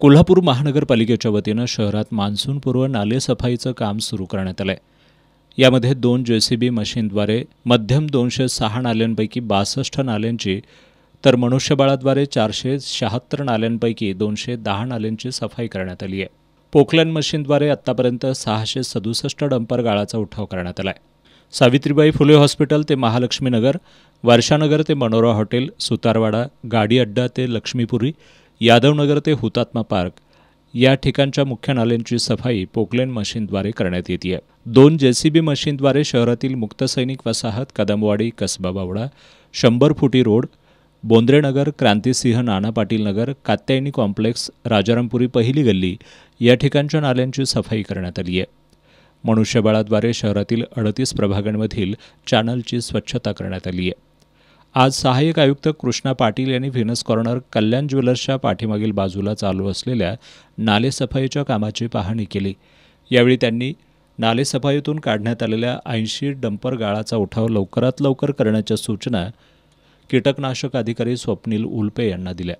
कोल्हापूर महानगरपालिकेच्या वतीनं शहरात मान्सूनपूर्व नालेसफाईचं काम सुरू करण्यात आलं आहे। यामध्ये 2 JCB मशीनद्वारे मध्यम 206 नाल्यांपैकी 62 नाल्यांची तर मनुष्यबळाद्वारे 476 नाल्यांपैकी 210 नाल्यांची सफाई करण्यात आली आहे। पोकलॅन मशीनद्वारे आत्तापर्यंत 667 डंपर गाळाचा उठाव करण्यात आला आहे। सावित्रीबाई फुले हॉस्पिटल ते महालक्ष्मी नगर, वर्षानगर ते मनोरा हॉटेल, सुतारवाडा, गाडी अड्डा ते लक्ष्मीपुरी, यादवनगर ते हुतात्मा पार्क या ठिकाणच्या मुख्य नाल्यांची सफाई पोकलेन मशीनद्वारे करण्यात येते आहे। 2 JCB मशीनद्वारे शहरातील मुक्त सैनिक वसाहत, कदमवाडी, कसबा बावडा, 100 फुटी रोड, बोंद्रेनगर, क्रांतिसिंह नाना पाटील नगर, कात्यायनी कॉम्प्लेक्स, राजारामपुरी पहिली गल्ली या ठिकाणच्या नाल्यांची सफाई करण्यात आली आहे। मनुष्यबळाद्वारे शहरातील 38 प्रभागांमधील चॅनलची स्वच्छता करण्यात आली आहे। आज सहाय्यक आयुक्त कृष्णा पाटील यांनी व्हीनस कॉर्नर, कल्याण ज्वेलर्सच्या पाठीमागील बाजूला चालू असलेल्या नालेसफाईच्या कामाची पाहणी केली। यावेळी त्यांनी नालेसफाईतून काढण्यात आलेल्या 80 डंपर गाळाचा उठाव लवकरात लवकर करण्याच्या सूचना कीटकनाशक अधिकारी स्वप्नील उल्पे यांना दिल्या।